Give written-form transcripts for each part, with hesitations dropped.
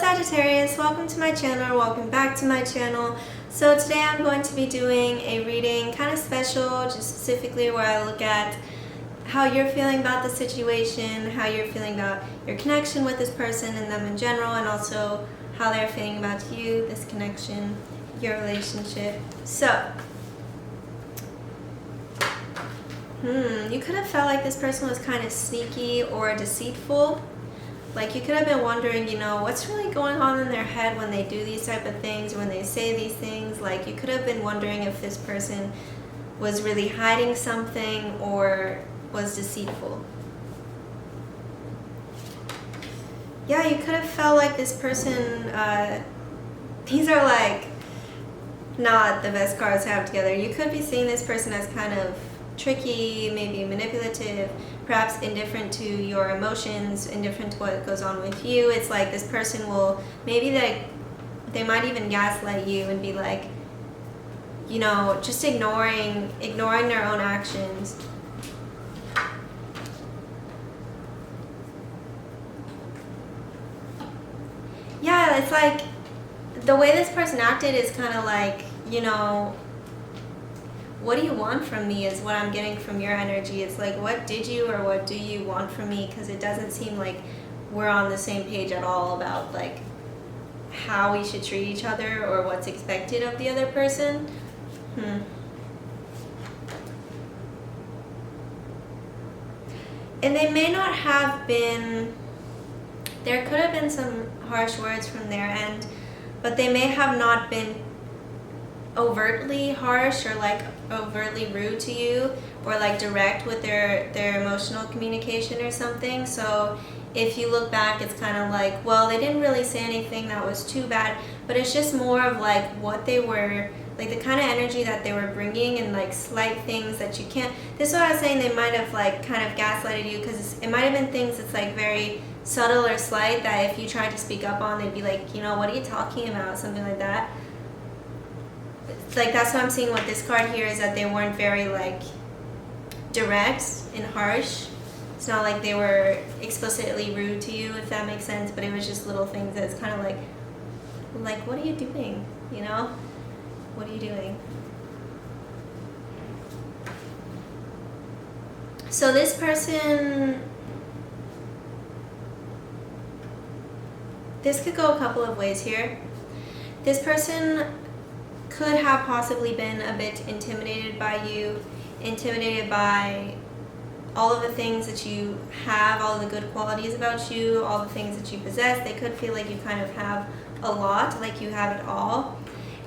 Sagittarius, welcome to my channel, welcome back to my channel. So today I'm going to be doing a reading kind of special, just specifically where I look at how you're feeling about the situation, how you're feeling about your connection with this person and them in general, and also how they're feeling about you, this connection, your relationship. So, you could have felt like this person was kind of sneaky or deceitful. Like you could have been wondering, what's really going on in their head when they do these type of things, when they say these things. Like you could have been wondering if this person was really hiding something or was deceitful. Yeah, you could have felt like this person, these are like not the best cards to have together. You could be seeing this person as kind of tricky, maybe manipulative, perhaps indifferent to your emotions, indifferent to what goes on with you. It's like this person will, maybe they might even gaslight you and be like, just ignoring their own actions. Yeah, it's like the way this person acted is kind of like, what do you want from me is what I'm getting from your energy. It's like, what did you or what do you want from me? Because it doesn't seem like we're on the same page at all about like how we should treat each other or what's expected of the other person. And they may not have been, there could have been some harsh words from their end, but they may have not been overtly harsh or like overtly rude to you or like direct with their emotional communication or something. So if you look back, it's kind of like, well, they didn't really say anything that was too bad, but it's just more of like what they were, like the kind of energy that they were bringing and like slight things that you can't, this is what I was saying, they might have like kind of gaslighted you because it might have been things that's like very subtle or slight that if you tried to speak up on, they'd be like, what are you talking about, something like that. Like that's what I'm seeing with this card here, is that they weren't very like direct and harsh. It's not like they were explicitly rude to you, if that makes sense, but it was just little things that's kind of like what are you doing, what are you doing? So this person, this could go a couple of ways here. This person could have possibly been a bit intimidated by you, intimidated by all of the things that you have, all the good qualities about you, all the things that you possess. They could feel like you kind of have a lot, like you have it all.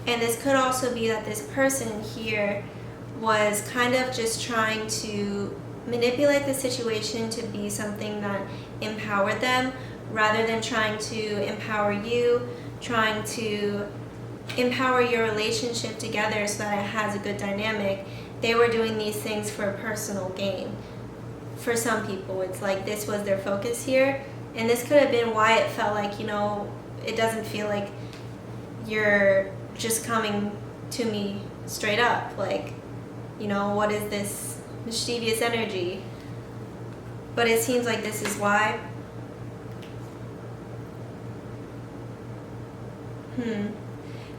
And this could also be that this person here was kind of just trying to manipulate the situation to be something that empowered them, rather than trying to empower you, trying to empower your relationship together so that it has a good dynamic. They were doing these things for personal gain. For some people, it's like this was their focus here, and this could have been why it felt like, it doesn't feel like you're just coming to me straight up, like, what is this mischievous energy? But it seems like this is why.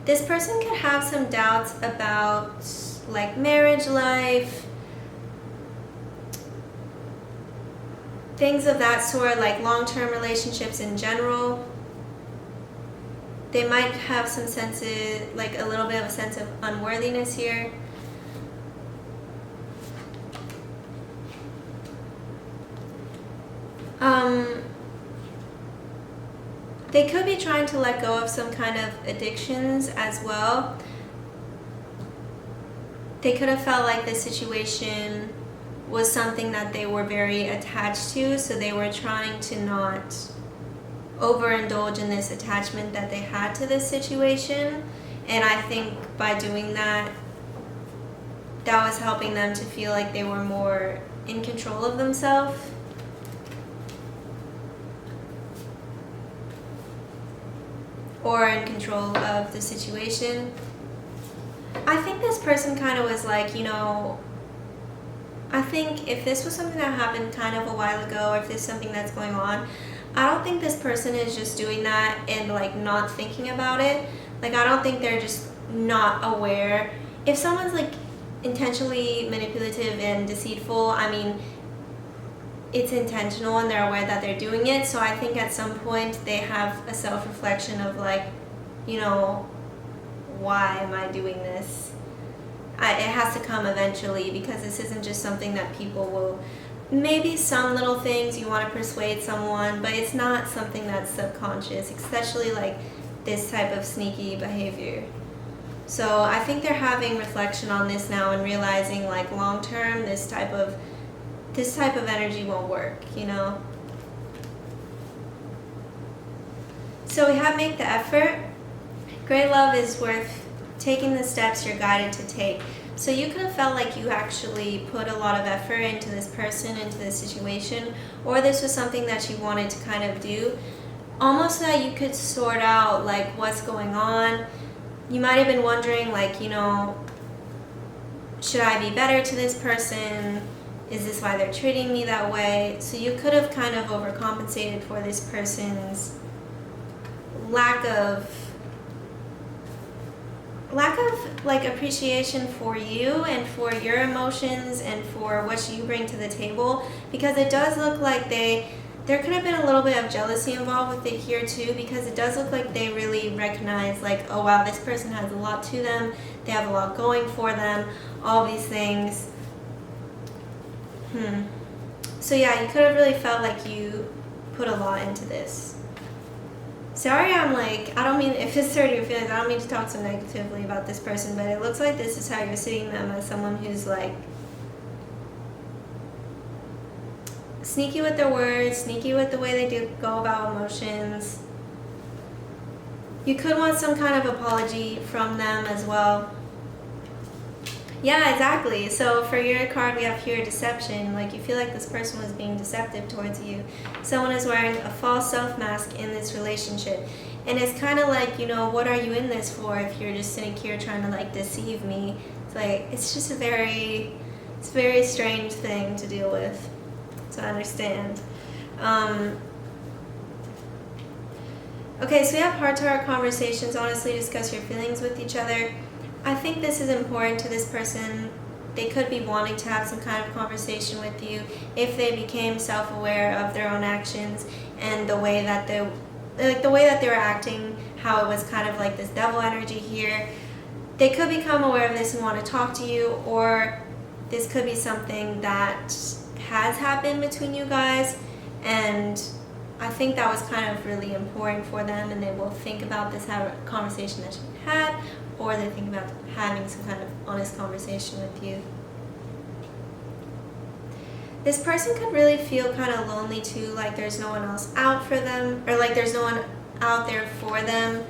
This person could have some doubts about like marriage life, things of that sort, like long-term relationships in general. They might have some sense of, like a little bit of a sense of unworthiness here. They could be trying to let go of some kind of addictions as well. They could have felt like this situation was something that they were very attached to, so they were trying to not overindulge in this attachment that they had to this situation. And I think by doing that, that was helping them to feel like they were more in control of themselves. Or in control of the situation. I think this person kind of was like, I think if this was something that happened kind of a while ago, or if there's something that's going on, I don't think this person is just doing that and like not thinking about it. Like, I don't think they're just not aware. If someone's like intentionally manipulative and deceitful, I mean, it's intentional and they're aware that they're doing it. So I think at some point they have a self-reflection of like, you know, why am I doing this? It has to come eventually, because this isn't just something that people will, maybe some little things you want to persuade someone, but it's not something that's subconscious, especially like this type of sneaky behavior. So I think they're having reflection on this now and realizing like long term this type of energy won't work, you know. So we have make the effort. Great love is worth taking the steps you're guided to take. So you could have felt like you actually put a lot of effort into this person, into this situation, or this was something that you wanted to kind of do, almost so that you could sort out like what's going on. You might have been wondering like, you know, should I be better to this person? Is this why they're treating me that way? So you could have kind of overcompensated for this person's lack of like appreciation for you and for your emotions and for what you bring to the table, because it does look like there could have been a little bit of jealousy involved with it here too, because it does look like they really recognize like, oh wow, this person has a lot to them, they have a lot going for them, all these things. So yeah, you could have really felt like you put a lot into this. Sorry, I'm like, I don't mean, if it's hurting your feelings, I don't mean to talk so negatively about this person, but it looks like this is how you're seeing them, as someone who's like sneaky with their words, sneaky with the way they go about emotions. You could want some kind of apology from them as well. Yeah, exactly. So for your card, we have here deception. Like, you feel like this person was being deceptive towards you. Someone is wearing a false self mask in this relationship. And it's kind of like, you know, what are you in this for if you're just sitting here trying to like deceive me? It's like, it's just a very strange thing to deal with. So I understand. Okay, so we have heart-to-heart conversations. Honestly, discuss your feelings with each other. I think this is important to this person. They could be wanting to have some kind of conversation with you if they became self-aware of their own actions and the way that they were acting, how it was kind of like this devil energy here. They could become aware of this and want to talk to you, or this could be something that has happened between you guys, and I think that was kind of really important for them, and they will think about this conversation that you had, or they think about having some kind of honest conversation with you. This person could really feel kind of lonely too, like there's no one else out for them, or like there's no one out there for them.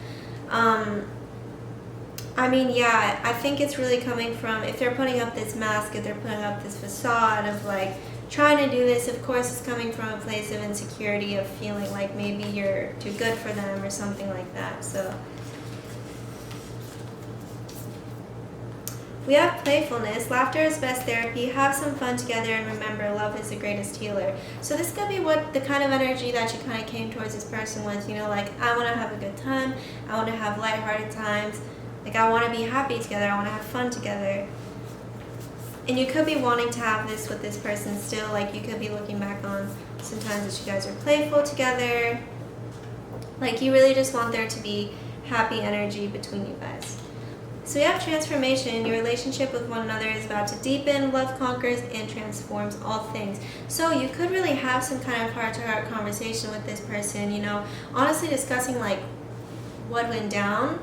I mean, yeah, I think it's really coming from, if they're putting up this mask, if they're putting up this facade of like trying to do this, of course it's coming from a place of insecurity, of feeling like maybe you're too good for them or something like that. So we have playfulness. Laughter is best therapy. Have some fun together, and remember, love is the greatest healer. So this could be what the kind of energy that you kind of came towards this person with, you know, like, I want to have a good time, I want to have lighthearted times, like I want to be happy together, I want to have fun together. And you could be wanting to have this with this person still, like you could be looking back on sometimes that you guys are playful together. Like you really just want there to be happy energy between you guys. So we have transformation. Your relationship with one another is about to deepen. Love conquers and transforms all things. So you could really have some kind of heart-to-heart conversation with this person, you know, honestly discussing like what went down,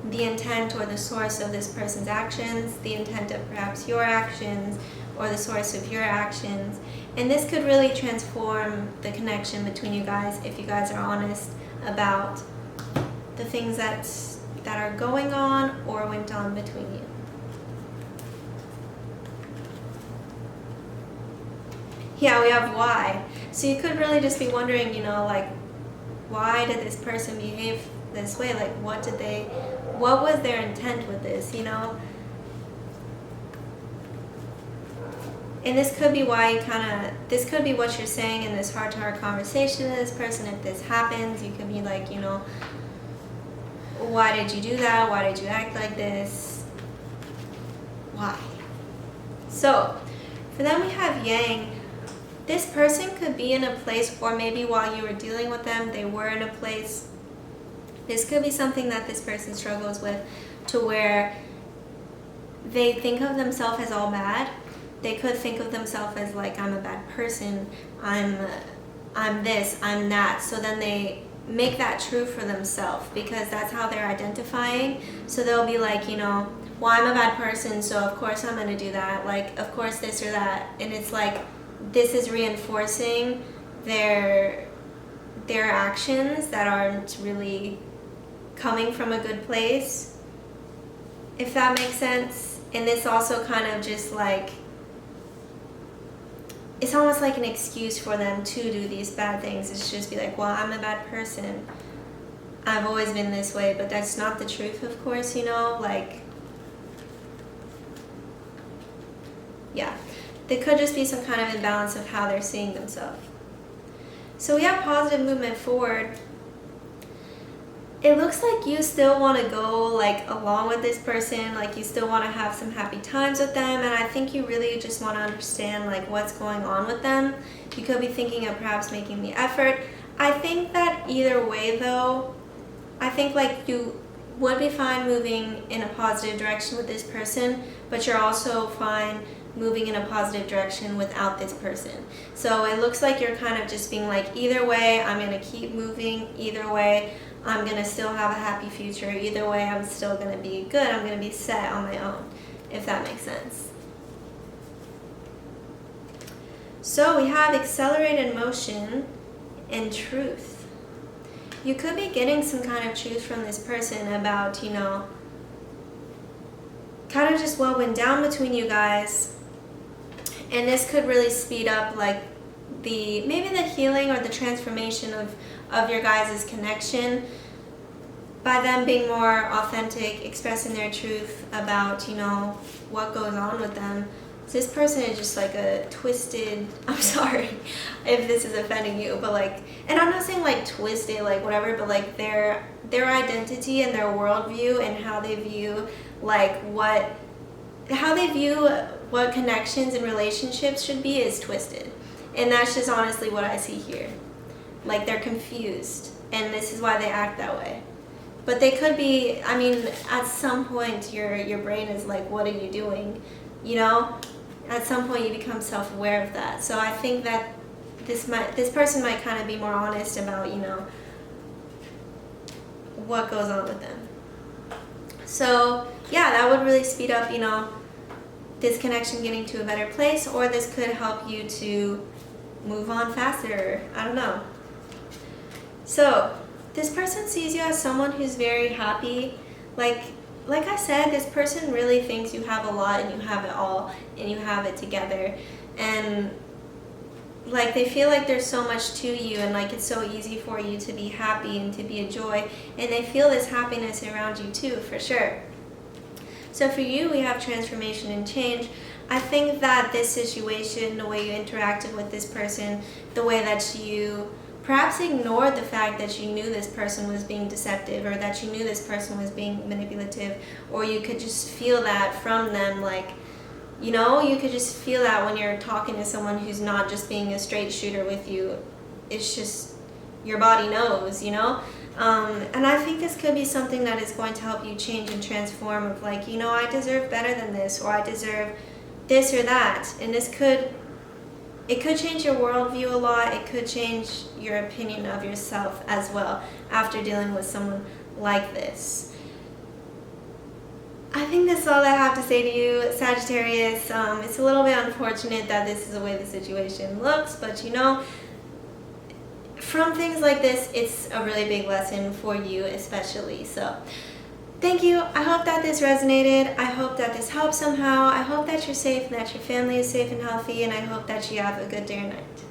the intent or the source of this person's actions, the intent of perhaps your actions, or the source of your actions. And this could really transform the connection between you guys if you guys are honest about the things that are going on or went on between you. Yeah, we have why. So you could really just be wondering, you know, like, why did this person behave this way? Like, what was their intent with this, you know? And this could be why this could be what you're saying in this heart-to-heart conversation to this person. If this happens, you could be like, why did you do that? Why did you act like this? Why? So, for them we have Yang. This person could be in a place, or maybe while you were dealing with them, they were in a place. This could be something that this person struggles with, to where they think of themselves as all bad. They could think of themselves as like, I'm a bad person, I'm this, I'm that. So then they make that true for themselves, because that's how they're identifying. So they'll be like, well, I'm a bad person, so of course I'm going to do that. Like, of course this or that. And it's like, this is reinforcing their actions that aren't really coming from a good place, if that makes sense. And this also kind of just like, it's almost like an excuse for them to do these bad things. It's just be like, well, I'm a bad person, I've always been this way. But that's not the truth, of course, like, yeah, there could just be some kind of imbalance of how they're seeing themselves. So we have positive movement forward. It looks like you still want to go like along with this person, like you still want to have some happy times with them, and I think you really just want to understand like what's going on with them. You could be thinking of perhaps making the effort. I think that either way though, I think like you would be fine moving in a positive direction with this person, but you're also fine moving in a positive direction without this person. So it looks like you're kind of just being like, either way I'm going to keep moving, either way I'm going to still have a happy future, either way I'm still going to be good, I'm going to be set on my own, if that makes sense. So we have accelerated motion and truth. You could be getting some kind of truth from this person about, kind of just what went down between you guys. And this could really speed up like maybe the healing or the transformation of your guys' connection by them being more authentic, expressing their truth about, what goes on with them. So this person is just like a twisted, I'm sorry if this is offending you, but like, and I'm not saying like twisted, like whatever, but like their identity and their worldview and how they view like what connections and relationships should be is twisted. And that's just honestly what I see here. Like they're confused, and this is why they act that way. But they could be, at some point your brain is like, what are you doing? At some point you become self-aware of that. So I think that this person might kind of be more honest about, what goes on with them. So yeah, that would really speed up, this connection getting to a better place, or this could help you to move on faster. I don't know. So this person sees you as someone who's very happy. Like I said, this person really thinks you have a lot and you have it all and you have it together. And like they feel like there's so much to you, and like it's so easy for you to be happy and to be a joy. And they feel this happiness around you too, for sure. So for you, we have transformation and change. I think that this situation, the way you interacted with this person, the way that you perhaps ignored the fact that you knew this person was being deceptive, or that you knew this person was being manipulative, or you could just feel that from them, like, you could just feel that when you're talking to someone who's not just being a straight shooter with you. It's just, your body knows, And I think this could be something that is going to help you change and transform of like, I deserve better than this, or I deserve this or that. And it could change your worldview a lot. It could change your opinion of yourself as well after dealing with someone like this. I think that's all I have to say to you, Sagittarius. It's a little bit unfortunate that this is the way the situation looks, but from things like this, it's a really big lesson for you especially. So thank you. I hope that this resonated. I hope that this helps somehow. I hope that you're safe and that your family is safe and healthy, and I hope that you have a good day or night.